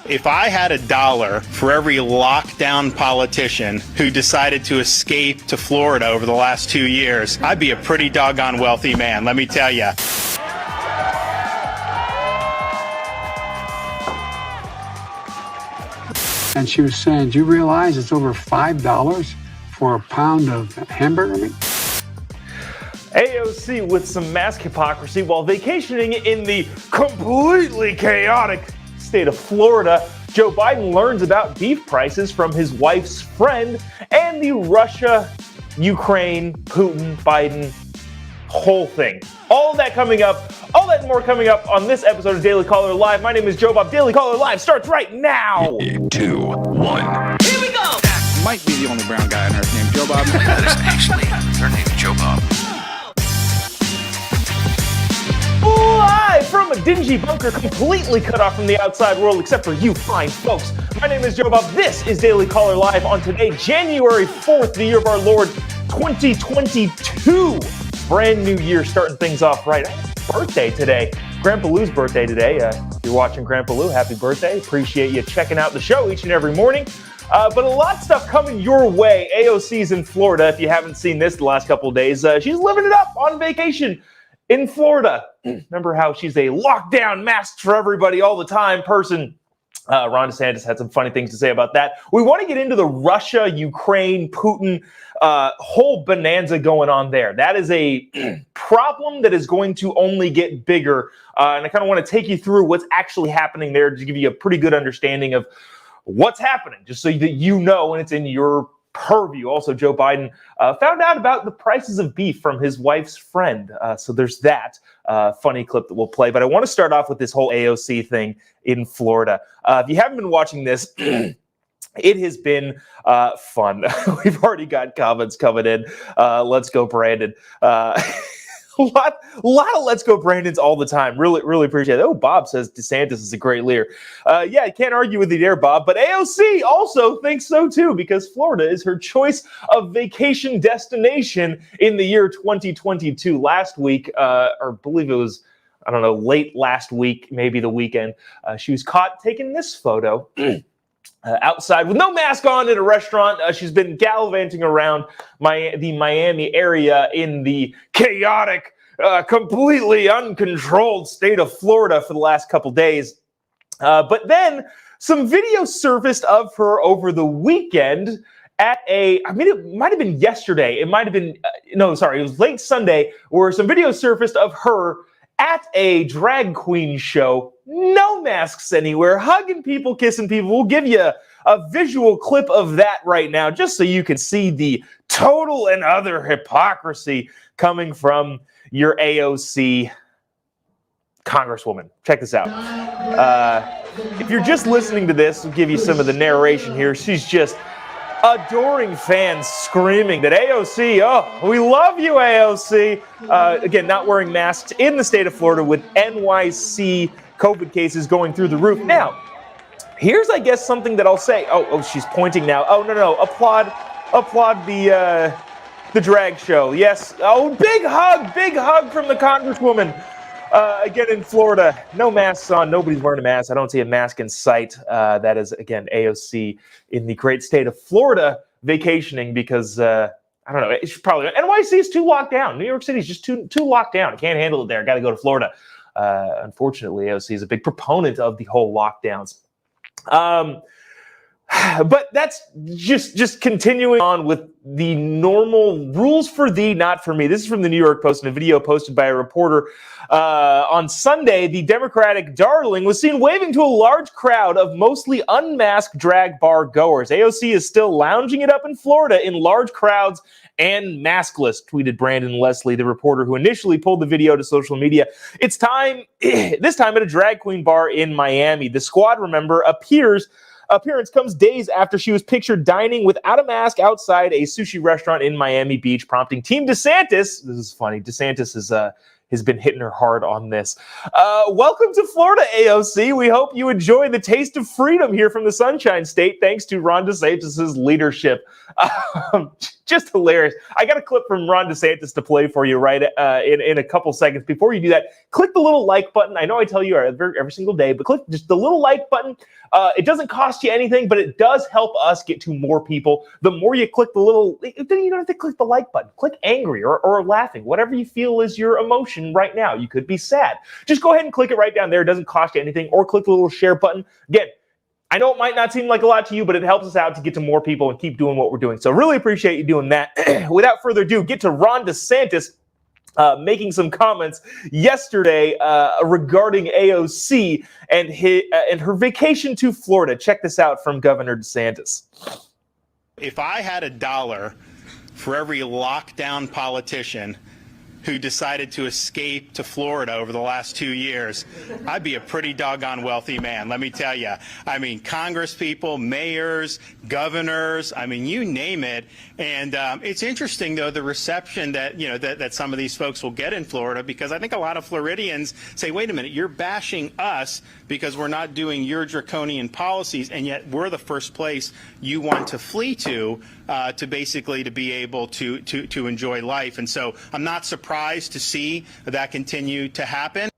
If I had $1 for every lockdown politician who decided to escape to Florida over the last 2 years, I'd be a pretty doggone wealthy man, let me tell you. And she was saying, do you realize it's over $5 for a pound of hamburger meat? AOC with some mask hypocrisy while vacationing in the completely chaotic state of Florida. Joe Biden learns about beef prices from his wife's friend, and the Russia, Ukraine, Putin, Biden whole thing. All that coming up, all that and more coming up on this episode of Daily Caller Live. My name is Jobob. Daily Caller Live starts right now. 2, 1. Here we go. That might be the only brown guy on earth named Jobob. That is actually their name, Jobob. Live from a dingy bunker completely cut off from the outside world except for you fine folks. My name is Jobob. This is Daily Caller Live on today, January 4th, the year of our Lord 2022. Brand new year, starting things off right. Birthday today. Grandpa Lou's birthday today. If you're watching Grandpa Lou, happy birthday. Appreciate you checking out the show each and every morning. But a lot of stuff coming your way. AOC's in Florida. If you haven't seen this the last couple of days, she's living it up on vacation in Florida. Remember how she's a lockdown, masks for everybody all the time person. Ron DeSantis had some funny things to say about that. We want to get into the Russia, Ukraine, Putin whole bonanza going on there. That is a problem that is going to only get bigger. And I kind of want to take you through what's actually happening there to give you a pretty good understanding of what's happening, just so that you know when it's in your purview. Also, Joe Biden found out about the prices of beef from his wife's friend. So there's that funny clip that we'll play. But I want to start off with this whole AOC thing in Florida. If you haven't been watching this, it has been fun. We've already got comments coming in. Let's go, Brandon. A lot of Let's Go Brandons all the time. Really appreciate it. Oh, Bob says DeSantis is a great leader. Yeah, I can't argue with you there, Bob. But AOC also thinks so, too, because Florida is her choice of vacation destination in the year 2022. Last week, or I believe it was, I don't know, late last week, maybe the weekend, she was caught taking this photo. Outside with no mask on in a restaurant. She's been gallivanting around the Miami area in the chaotic, completely uncontrolled state of Florida for the last couple days. But then some video surfaced of her over the weekend at it might have been yesterday. It might have been, it was late Sunday, where some video surfaced of her at a drag queen show, no masks anywhere, hugging people, kissing people. We'll give you a visual clip of that right now, just so you can see the total and utter hypocrisy coming from your AOC congresswoman. Check this out. If you're just listening to this, we'll give you some of the narration here. She's just adoring fans screaming that AOC, oh, we love you, AOC. Again, not wearing masks in the state of Florida with NYC COVID cases going through the roof. Now, here's, I guess, something that I'll say. Oh, she's pointing now. Oh, no. Applaud the drag show. Yes. Oh, big hug from the congresswoman. Again, in Florida, no masks on. Nobody's wearing a mask. I don't see a mask in sight. That is, again, AOC in the great state of Florida vacationing because, I don't know, it's probably, NYC is too locked down. New York City is just too locked down. I can't handle it there. Got to go to Florida. Unfortunately, AOC is a big proponent of the whole lockdowns. But that's just continuing on with the normal rules for thee, not for me. This is from the New York Post in a video posted by a reporter. On Sunday, the Democratic darling was seen waving to a large crowd of mostly unmasked drag bar goers. AOC is still lounging it up in Florida in large crowds and maskless, tweeted Brandon Leslie, the reporter who initially pulled the video to social media. It's time, this time at a drag queen bar in Miami. The squad, remember, appearance comes days after she was pictured dining without a mask outside a sushi restaurant in Miami Beach, prompting Team DeSantis. This is funny. DeSantis has been hitting her hard on this. Welcome to Florida, AOC. We hope you enjoy the taste of freedom here from the Sunshine State, thanks to Ron DeSantis' leadership. just hilarious. I got a clip from Ron DeSantis to play for you right in a couple seconds. Before you do that, click the little like button. I know I tell you every single day, but click just the little like button. It doesn't cost you anything, but it does help us get to more people. The more you click the little, then you don't have to click the like button. Click angry or laughing, whatever you feel is your emotion right now. You could be sad. Just go ahead and click it right down there. It doesn't cost you anything. Or click the little share button. Again, I know it might not seem like a lot to you, but it helps us out to get to more people and keep doing what we're doing. So really appreciate you doing that. Without further ado, get to Ron DeSantis making some comments yesterday regarding AOC and her vacation to Florida. Check this out from Governor DeSantis. If I had $1 for every lockdown politician who decided to escape to Florida over the last 2 years, I'd be a pretty doggone wealthy man, let me tell you. I mean, Congress people, mayors, governors, I mean, you name it. And it's interesting, though, the reception that, that some of these folks will get in Florida, because I think a lot of Floridians say, wait a minute, you're bashing us because we're not doing your draconian policies, and yet we're the first place you want to flee to basically to be able to enjoy life. And so I'm not surprised to see that continue to happen.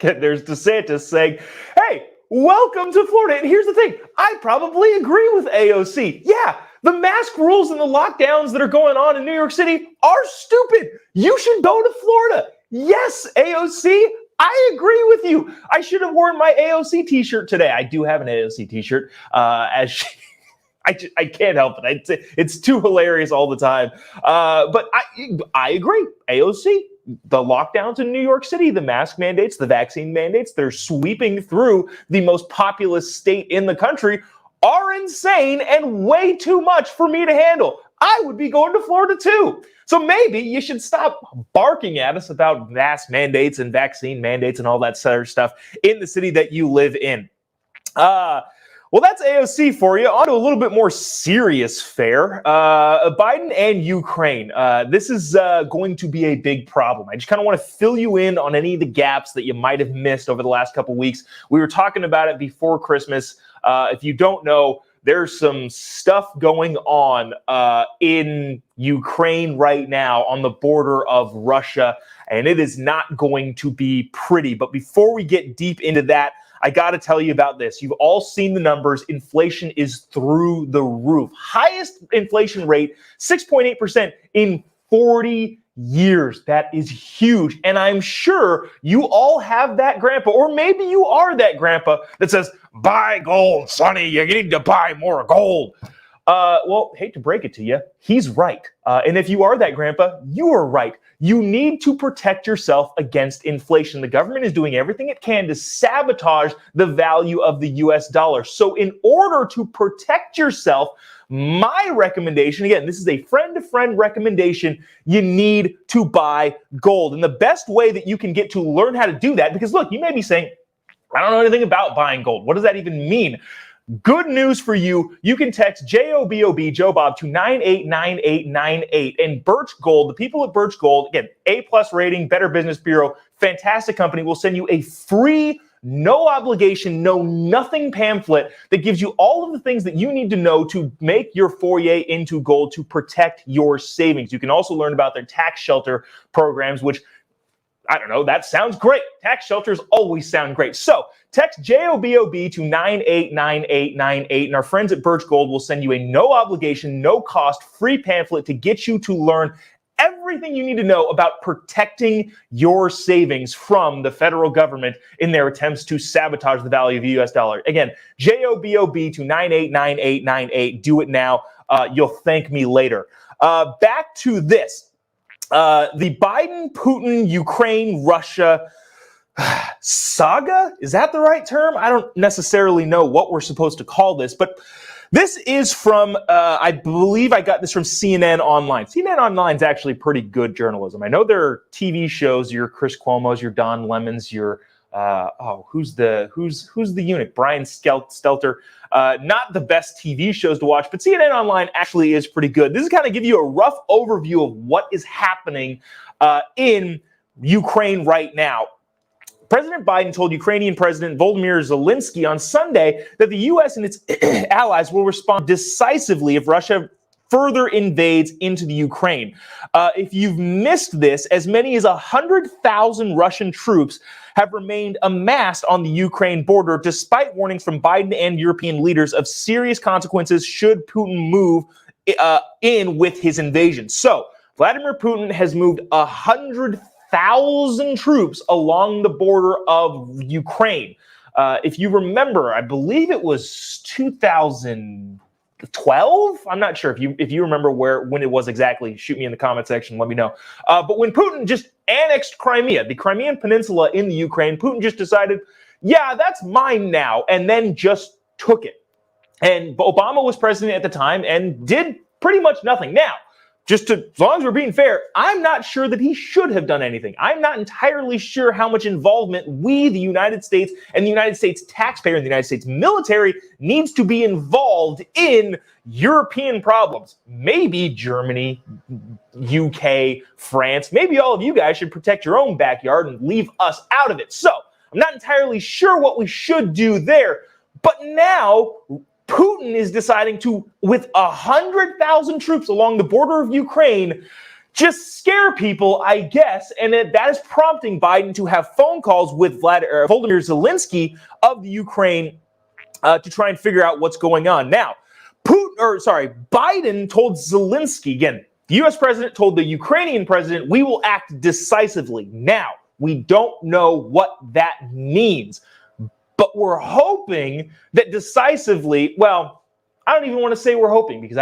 There's DeSantis saying, hey, welcome to Florida. And here's the thing, I probably agree with AOC. Yeah, the mask rules and the lockdowns that are going on in New York City are stupid. You should go to Florida. Yes, AOC, I agree with you. I should have worn my AOC t-shirt today. I do have an AOC t-shirt, I can't help it. It's too hilarious all the time. But I agree. AOC, the lockdowns in New York City, the mask mandates, the vaccine mandates, they're sweeping through the most populous state in the country, are insane and way too much for me to handle. I would be going to Florida too. So maybe you should stop barking at us about mask mandates and vaccine mandates and all that sort of stuff in the city that you live in. Well, that's AOC for you. On to a little bit more serious fare. Biden and Ukraine. This is going to be a big problem. I just kind of want to fill you in on any of the gaps that you might have missed over the last couple weeks. We were talking about it before Christmas. If you don't know, there's some stuff going on in Ukraine right now on the border of Russia, and it is not going to be pretty. But before we get deep into that, I got to tell you about this. You've all seen the numbers. Inflation is through the roof. Highest inflation rate, 6.8% in 40 years. That is huge. And I'm sure you all have that grandpa, or maybe you are that grandpa that says, buy gold, Sonny. You need to buy more gold. Well, hate to break it to you, he's right. And if you are that grandpa, you are right. You need to protect yourself against inflation. The government is doing everything it can to sabotage the value of the US dollar. So in order to protect yourself, my recommendation, again, this is a friend-to-friend recommendation, you need to buy gold. And the best way that you can get to learn how to do that, because look, you may be saying, I don't know anything about buying gold. What does that even mean? Good news for you. You can text Jobob, Jobob, to 989898. And Birch Gold, the people at Birch Gold, again, A+ rating, Better Business Bureau, fantastic company, will send you a free, no obligation, no nothing pamphlet that gives you all of the things that you need to know to make your foray into gold to protect your savings. You can also learn about their tax shelter programs, which, I don't know, that sounds great. Tax shelters always sound great. So text Jobob to 989898, and our friends at Birch Gold will send you a no obligation, no cost, free pamphlet to get you to learn everything you need to know about protecting your savings from the federal government in their attempts to sabotage the value of the US dollar. Again, Jobob to 989898. Do it now. You'll thank me later. Back to this. The Biden, Putin, Ukraine, Russia saga? Is that the right term? I don't necessarily know what we're supposed to call this, but this is from, I believe I got this from CNN Online. CNN Online is actually pretty good journalism. I know there are TV shows, your Chris Cuomo's, your Don Lemon's, your, who's the eunuch? Brian Stelter. Not the best TV shows to watch, but CNN Online actually is pretty good. This is kind of give you a rough overview of what is happening in Ukraine right now. President Biden told Ukrainian President Volodymyr Zelensky on Sunday that the U.S. and its allies will respond decisively if Russia further invades into the Ukraine. If you've missed this, as many as 100,000 Russian troops have remained amassed on the Ukraine border, despite warnings from Biden and European leaders of serious consequences should Putin move in with his invasion. So Vladimir Putin has moved 100,000 troops along the border of Ukraine. If you remember, I believe it was 2012. I'm not sure if you remember when it was exactly. Shoot me in the comment section. Let me know. But when Putin just annexed Crimea, the Crimean Peninsula in the Ukraine, Putin just decided, yeah, that's mine now, and then just took it. And Obama was president at the time and did pretty much nothing. Now, as long as we're being fair, I'm not sure that he should have done anything. I'm not entirely sure how much involvement we, the United States, and the United States taxpayer and the United States military needs to be involved in European problems. Maybe Germany, UK, France, maybe all of you guys should protect your own backyard and leave us out of it. So I'm not entirely sure what we should do there. But now Putin is deciding to, with 100,000 troops along the border of Ukraine, just scare people, I guess, and that is prompting Biden to have phone calls with Volodymyr Zelensky of the Ukraine to try and figure out what's going on. Now, Biden told Zelensky, again, the U.S. president told the Ukrainian president, we will act decisively. Now, we don't know what that means. But we're hoping that decisively, well, I don't even want to say we're hoping because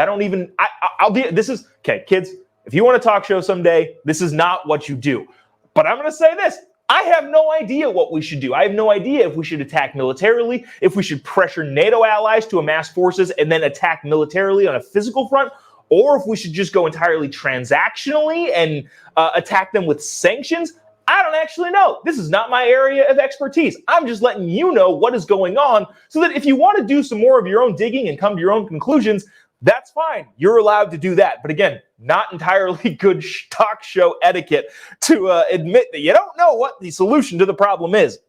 this is, okay, kids, if you want to talk show someday, this is not what you do. But I'm going to say this. I have no idea what we should do. I have no idea if we should attack militarily, if we should pressure NATO allies to amass forces and then attack militarily on a physical front, or if we should just go entirely transactionally and attack them with sanctions. I don't actually know. This is not my area of expertise. I'm just letting you know what is going on so that if you want to do some more of your own digging and come to your own conclusions, that's fine. You're allowed to do that. But again, not entirely good talk show etiquette to admit that you don't know what the solution to the problem is.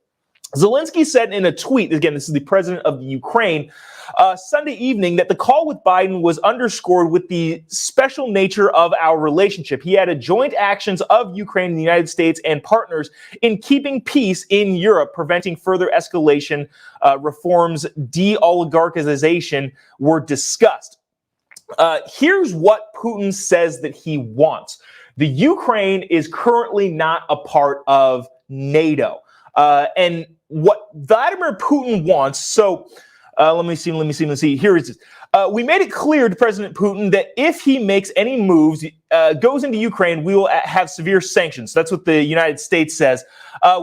Zelensky said in a tweet, again, this is the president of the Ukraine, Sunday evening, that the call with Biden was underscored with the special nature of our relationship. He added joint actions of Ukraine and the United States and partners in keeping peace in Europe, preventing further escalation, reforms, de-oligarchization were discussed. Here's what Putin says that he wants. The Ukraine is currently not a part of NATO. And what Vladimir Putin wants, so let me see. Here it is. We made it clear to President Putin that if he makes any moves, goes into Ukraine, we will have severe sanctions. That's what the United States says.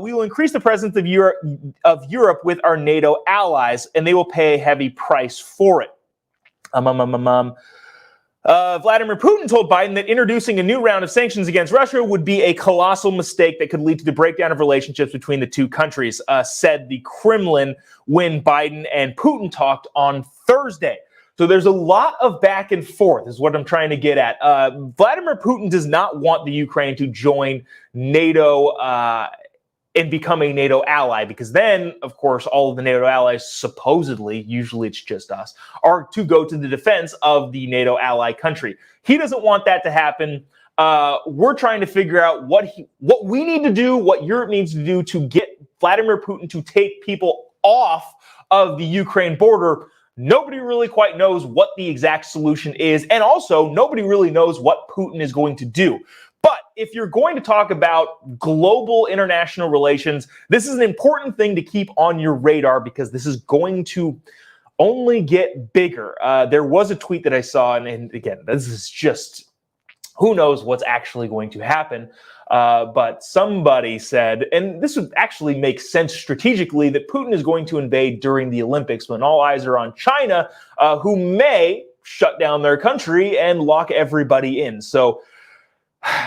We will increase the presence of Europe with our NATO allies, and they will pay a heavy price for it. Vladimir Putin told Biden that introducing a new round of sanctions against Russia would be a colossal mistake that could lead to the breakdown of relationships between the two countries, said the Kremlin when Biden and Putin talked on Thursday. So there's a lot of back and forth is what I'm trying to get at. Vladimir Putin does not want the Ukraine to join NATO and become a NATO ally, because then, of course, all of the NATO allies, supposedly, usually it's just us, are to go to the defense of the NATO ally country. He doesn't want that to happen. We're trying to figure out what we need to do, what Europe needs to do to get Vladimir Putin to take people off of the Ukraine border. Nobody really quite knows what the exact solution is, and also nobody really knows what Putin is going to do. But if you're going to talk about global international relations, this is an important thing to keep on your radar because this is going to only get bigger. There was a tweet that I saw, and again, this is just, who knows what's actually going to happen. But somebody said, and this would actually make sense strategically, that Putin is going to invade during the Olympics when all eyes are on China, who may shut down their country and lock everybody in. So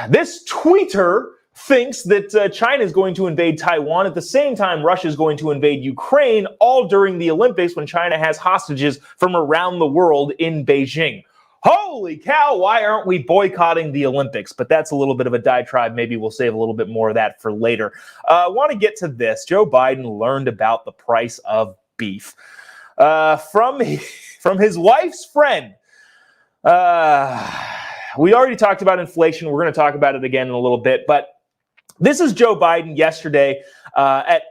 this tweeter thinks that China is going to invade Taiwan. At the same time, Russia is going to invade Ukraine, all during the Olympics when China has hostages from around the world in Beijing. Holy cow, why aren't we boycotting the Olympics? But that's a little bit of a diatribe. Maybe we'll save a little bit more of that for later. I want to get to this. Joe Biden learned about the price of beef from his wife's friend. We already talked about inflation. We're going to talk about it again in a little bit. But this is Joe Biden yesterday at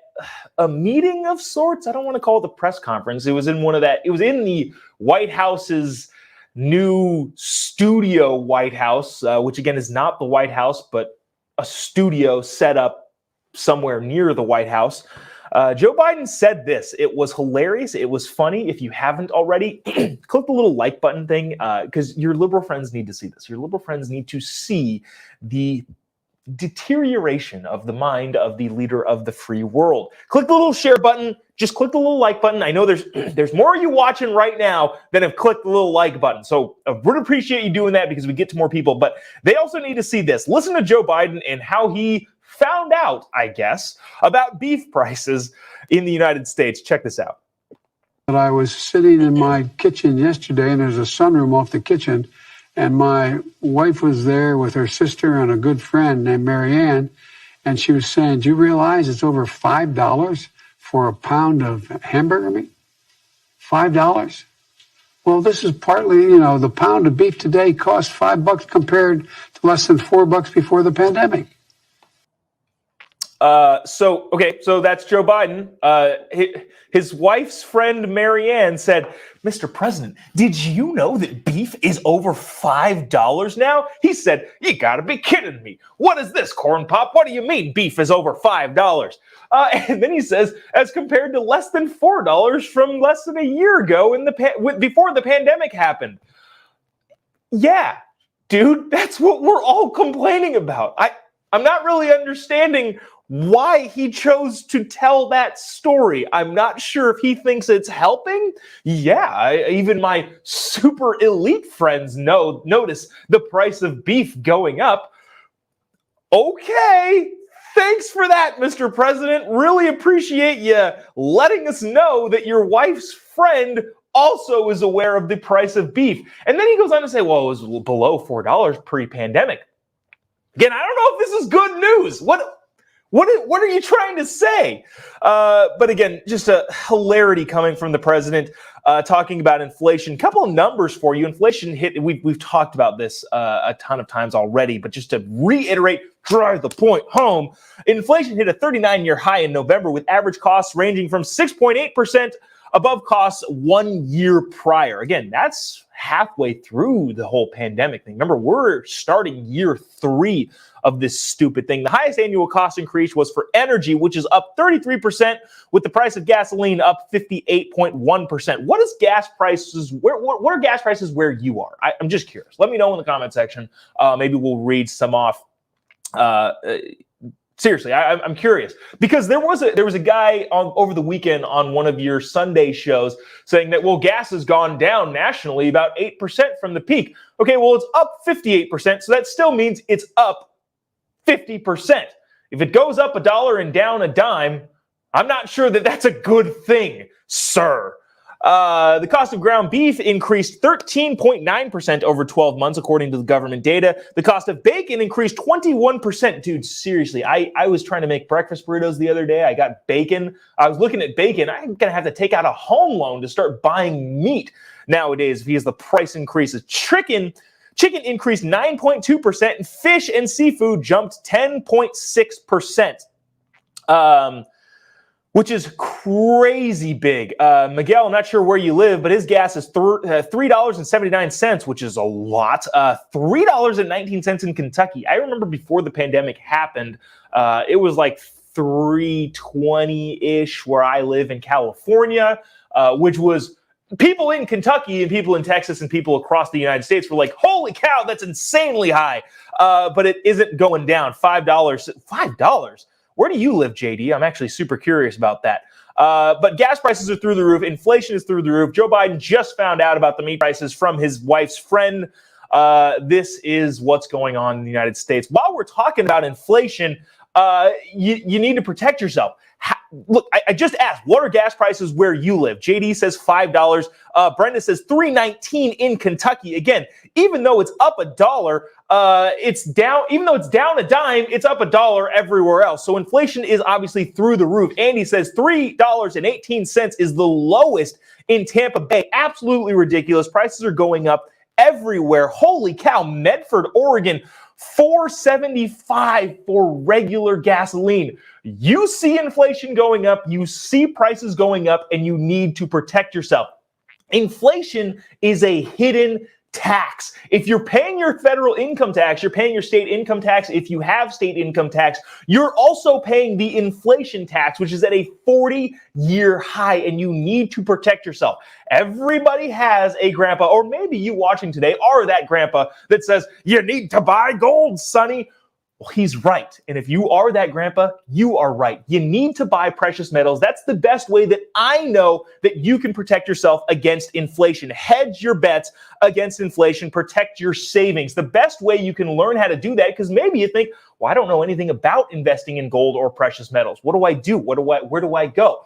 a meeting of sorts. I don't want to call it the press conference. It was in it was in the White House's new studio White House, which again is not the White House, but a studio set up somewhere near the White House. Joe Biden said this. It was hilarious. It was funny. If you haven't already, click the little like button thing because your liberal friends need to see this. Your liberal friends need to see the deterioration of the mind of the leader of the free world. Click the little share button. Just click the little like button. I know there's more of you watching right now than have clicked the little like button. So I would appreciate you doing that because we get to more people. But they also need to see this. Listen to Joe Biden and how he found out, I guess, about beef prices in the United States. Check this out. But I was sitting in my kitchen yesterday, and there's a sunroom off the kitchen, and my wife was there with her sister and a good friend named Marianne, and she was saying, "Do you realize it's over $5 for a pound of hamburger meat? $5? Well, this is partly, the pound of beef today costs $5 compared to less than $4 before the pandemic." So that's Joe Biden. His wife's friend Marianne said, "Mr. President, did you know that beef is over $5 now?" He said, "You gotta be kidding me. What is this, corn pop? What do you mean beef is over $5? And then he says, as compared to less than $4 from less than a year ago before the pandemic happened. Yeah, dude, that's what we're all complaining about. I'm not really understanding why he chose to tell that story. I'm not sure if he thinks it's helping. Yeah, even my super elite friends notice the price of beef going up. Okay, thanks for that, Mr. President. Really appreciate you letting us know that your wife's friend also is aware of the price of beef. And then he goes on to say, well, it was below $4 pre-pandemic. Again, I don't know if this is good news. What are you trying to say? But again, just a hilarity coming from the president talking about inflation. Couple of numbers for you. Inflation hit. We've talked about this a ton of times already, but just to reiterate, drive the point home. Inflation hit a 39-year high in November, with average costs ranging from 6.8% above costs 1 year prior. Again, that's halfway through the whole pandemic thing. Remember, we're starting year 3 of this stupid thing. The highest annual cost increase was for energy, which is up 33%, with the price of gasoline up 58.1%. What is gas prices? What are gas prices where you are? I'm just curious. Let me know in the comment section. Maybe we'll read some off. Seriously, I'm curious, because there was a guy over the weekend on one of your Sunday shows saying that, well, gas has gone down nationally about 8% from the peak. Okay, well, it's up 58%, so that still means it's up 50%. If it goes up $1 and down a dime, I'm not sure that that's a good thing, sir. The cost of ground beef increased 13.9% over 12 months, according to the government data. The cost of bacon increased 21%. Dude, seriously, I was trying to make breakfast burritos the other day. I got bacon. I was looking at bacon. I'm going to have to take out a home loan to start buying meat nowadays because the price increases. Chicken increased 9.2%, and fish and seafood jumped 10.6%. Which is crazy big. Miguel, I'm not sure where you live, but his gas is $3.79, which is a lot. $3.19 in Kentucky. I remember before the pandemic happened, it was like $3.20-ish where I live in California, which was people in Kentucky and people in Texas and people across the United States were like, holy cow, that's insanely high. But it isn't going down. $5. Where do you live, JD? I'm actually super curious about that. But gas prices are through the roof. Inflation is through the roof. Joe Biden just found out about the meat prices from his wife's friend. This is what's going on in the United States. While we're talking about inflation, you need to protect yourself. Look, I just asked, what are gas prices where you live? JD says $5. Brenda says $3.19 in Kentucky. Again, even though it's up $1, it's down. Even though it's down a dime, it's up $1 everywhere else. So inflation is obviously through the roof. Andy says $3.18 is the lowest in Tampa Bay. Absolutely ridiculous. Prices are going up everywhere. Holy cow, Medford, Oregon, $4.75 for regular gasoline. You see inflation going up, you see prices going up, and you need to protect yourself. Inflation is a hidden tax. If you're paying your federal income tax, you're paying your state income tax. If you have state income tax, you're also paying the inflation tax, which is at a 40-year high, and you need to protect yourself. Everybody has a grandpa, or maybe you watching today are that grandpa that says, you need to buy gold, sonny. Well, he's right. And if you are that grandpa, you are right. You need to buy precious metals. That's the best way that I know that you can protect yourself against inflation. Hedge your bets against inflation. Protect your savings. The best way you can learn how to do that, because maybe you think, well, I don't know anything about investing in gold or precious metals. What do I do? Where do I go?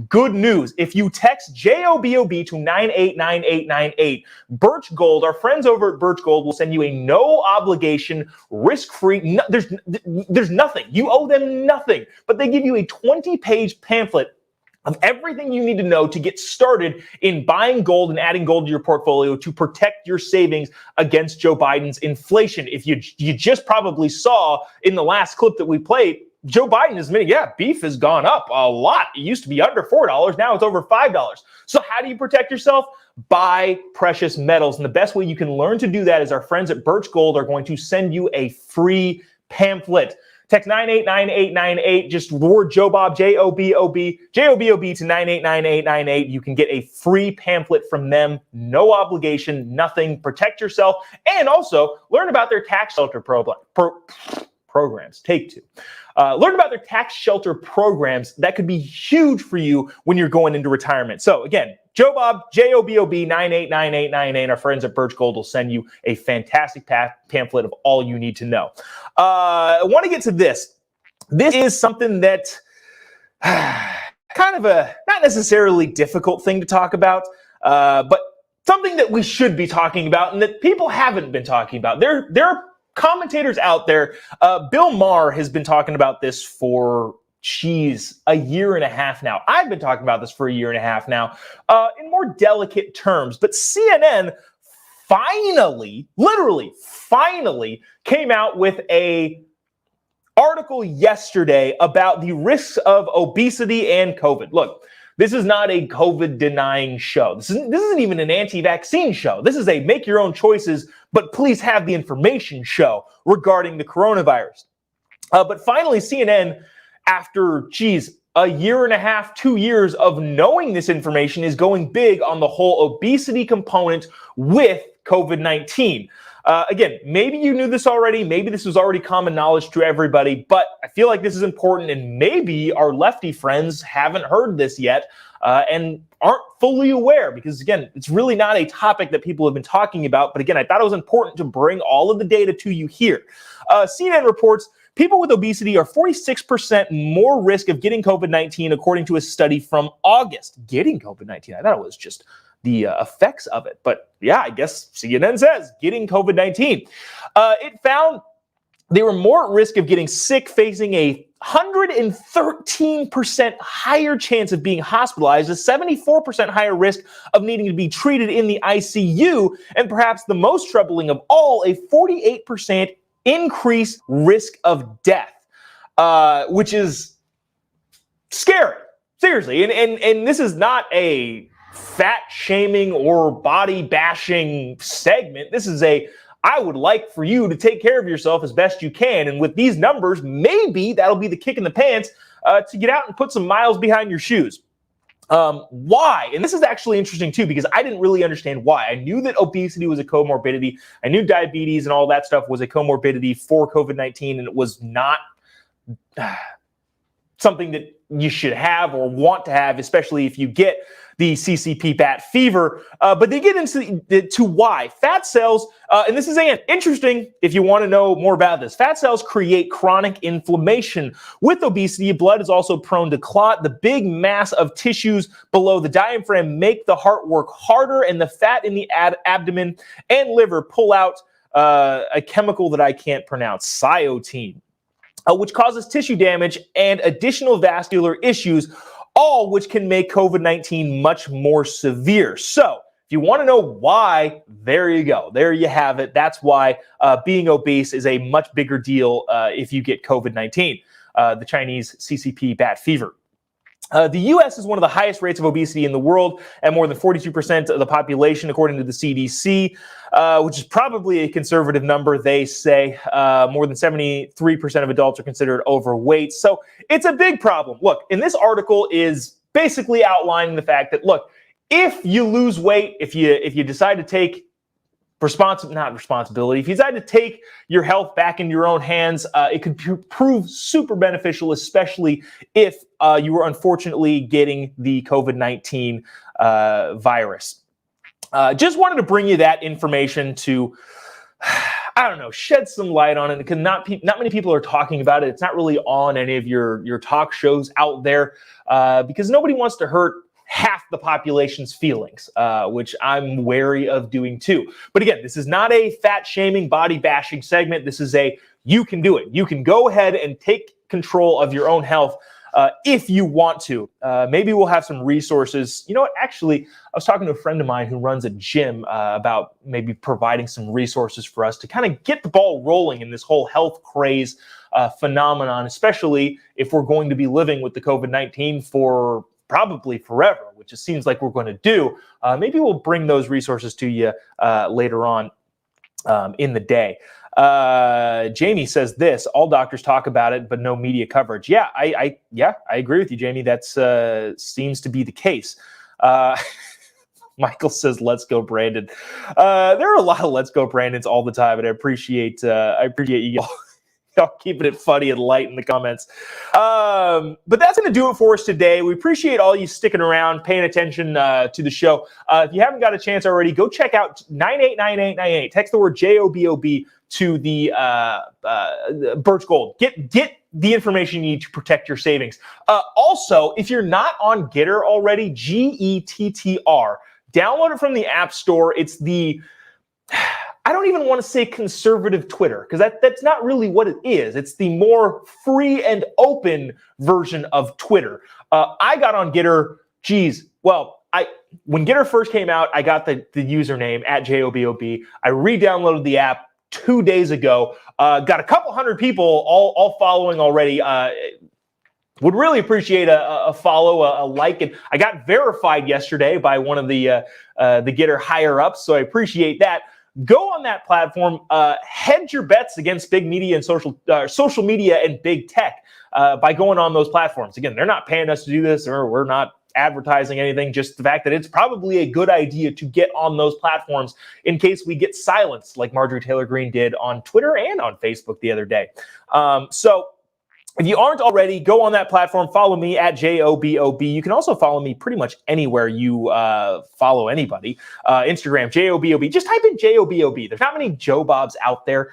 Good news. If you text JOBOB to 989898, Birch Gold, our friends over at Birch Gold will send you a no obligation, risk-free, there's nothing. You owe them nothing, but they give you a 20-page pamphlet of everything you need to know to get started in buying gold and adding gold to your portfolio to protect your savings against Joe Biden's inflation. If you just probably saw in the last clip that we played, Joe Biden is admitting, yeah, beef has gone up a lot. It used to be under $4. Now it's over $5. So how do you protect yourself? Buy precious metals. And the best way you can learn to do that is our friends at Birch Gold are going to send you a free pamphlet. Text 989898, just word Jobob, Jobob, Jobob to 989898. You can get a free pamphlet from them. No obligation, nothing. Protect yourself. And also learn about their tax shelter programs. Take two. Learn about their tax shelter programs. That could be huge for you when you're going into retirement. So again, Jobob, Jobob 989898. Our friends at Birch Gold will send you a fantastic pamphlet of all you need to know. I want to get to this. This is something that kind of a not necessarily difficult thing to talk about, but something that we should be talking about and that people haven't been talking about. There are commentators out there. Bill Maher has been talking about this for, a year and a half now. I've been talking about this for a year and a half now, in more delicate terms. But CNN finally, literally finally, came out with a article yesterday about the risks of obesity and COVID. Look, this is not a COVID denying show. This isn't even an anti-vaccine show. This is a make your own choices, but please have the information show regarding the coronavirus. But finally, CNN, after, a year and a half, 2 years of knowing this information, is going big on the whole obesity component with COVID-19. Again, maybe you knew this already. Maybe this was already common knowledge to everybody, but I feel like this is important, and maybe our lefty friends haven't heard this yet and aren't fully aware, because, again, it's really not a topic that people have been talking about. But, again, I thought it was important to bring all of the data to you here. CNN reports people with obesity are 46% more risk of getting COVID-19, according to a study from August. Getting COVID-19, I thought it was just the effects of it. But yeah, I guess CNN says getting COVID-19. It found they were more at risk of getting sick, facing a 113% higher chance of being hospitalized, a 74% higher risk of needing to be treated in the ICU, and perhaps the most troubling of all, a 48% increased risk of death, which is scary. Seriously. And this is not a fat shaming or body bashing segment. This is I would like for you to take care of yourself as best you can. And with these numbers, maybe that'll be the kick in the pants to get out and put some miles behind your shoes. Why? And this is actually interesting too, because I didn't really understand why. I knew that obesity was a comorbidity. I knew diabetes and all that stuff was a comorbidity for COVID-19, and it was not something that you should have or want to have, especially if you get the CCP bat fever. But they get into why. Fat cells, and this is interesting if you want to know more about this. Fat cells create chronic inflammation. With obesity, blood is also prone to clot. The big mass of tissues below the diaphragm make the heart work harder, and the fat in the abdomen and liver pull out a chemical that I can't pronounce, cytosine, which causes tissue damage and additional vascular issues, all which can make COVID-19 much more severe. So if you want to know why, there you go. There you have it. That's why being obese is a much bigger deal if you get COVID-19, the Chinese CCP bat fever. The U.S. is one of the highest rates of obesity in the world, at more than 42% of the population, according to the CDC, which is probably a conservative number. They say more than 73% of adults are considered overweight. So it's a big problem. Look, and this article is basically outlining the fact that, look, if you lose weight, if you decide to take responsibility, if you decide to take your health back into your own hands, it could prove super beneficial, especially if you were unfortunately getting the COVID-19 virus. Just wanted to bring you that information to, I don't know, shed some light on it, because not many people are talking about it. It's not really on any of your talk shows out there, because nobody wants to hurt half the population's feelings, which I'm wary of doing too. But again, this is not a fat shaming, body bashing segment. This is you can do it. You can go ahead and take control of your own health if you want to. Maybe we'll have some resources. You know what? Actually, I was talking to a friend of mine who runs a gym about maybe providing some resources for us to kind of get the ball rolling in this whole health craze phenomenon, especially if we're going to be living with the COVID-19 for probably forever, which it seems like we're going to do. Maybe we'll bring those resources to you later on in the day. Jamie says this: all doctors talk about it, but no media coverage. Yeah, I agree with you, Jamie. That's seems to be the case. Michael says, "Let's go, Brandon." There are a lot of "Let's go, Brandons" all the time, and I appreciate you all. Y'all keeping it funny and light in the comments. But that's going to do it for us today. We appreciate all you sticking around, paying attention to the show. If you haven't got a chance already, go check out 989898. Text the word JOBOB to the Birch Gold. Get the information you need to protect your savings. Also, if you're not on Getter already, GETTR, download it from the App Store. It's the... I don't even want to say conservative Twitter, because that's not really what it is. It's the more free and open version of Twitter. I got on Getter, when Getter first came out, I got the username at JOBOB. I re-downloaded the app 2 days ago. Got a couple hundred people all following already. Would really appreciate a follow, a like, and I got verified yesterday by one of the Getter higher ups, so I appreciate that. Go on that platform, hedge your bets against big media and social media and big tech by going on those platforms. Again, they're not paying us to do this, or we're not advertising anything, just the fact that it's probably a good idea to get on those platforms in case we get silenced like Marjorie Taylor Greene did on Twitter and on Facebook the other day. So if you aren't already, go on that platform. Follow me at JOBOB. You can also follow me pretty much anywhere you follow anybody. Instagram, JOBOB. Just type in JOBOB. There's not many Jobobs out there.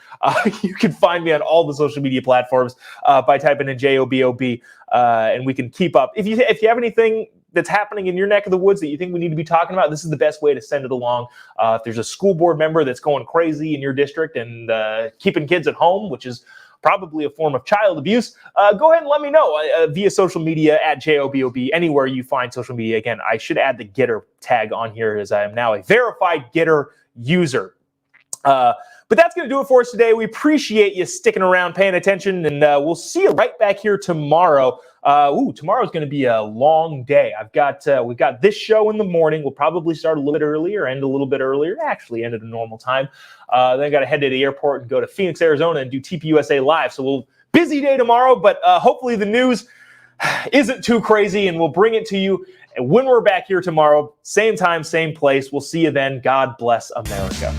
You can find me on all the social media platforms by typing in JOBOB, and we can keep up. If you have anything that's happening in your neck of the woods that you think we need to be talking about, this is the best way to send it along. If there's a school board member that's going crazy in your district and keeping kids at home, which is probably a form of child abuse, go ahead and let me know via social media at JOBOB, anywhere you find social media. Again, I should add the Getter tag on here, as I am now a verified Getter user. But that's going to do it for us today. We appreciate you sticking around, paying attention, and we'll see you right back here tomorrow. Tomorrow's going to be a long day. We've got this show in the morning. We'll probably start a little bit earlier, end a little bit earlier, actually end at a normal time. Then I got to head to the airport and go to Phoenix, Arizona and do TPUSA Live. So busy day tomorrow, but hopefully the news isn't too crazy, and we'll bring it to you when we're back here tomorrow. Same time, same place. We'll see you then. God bless America.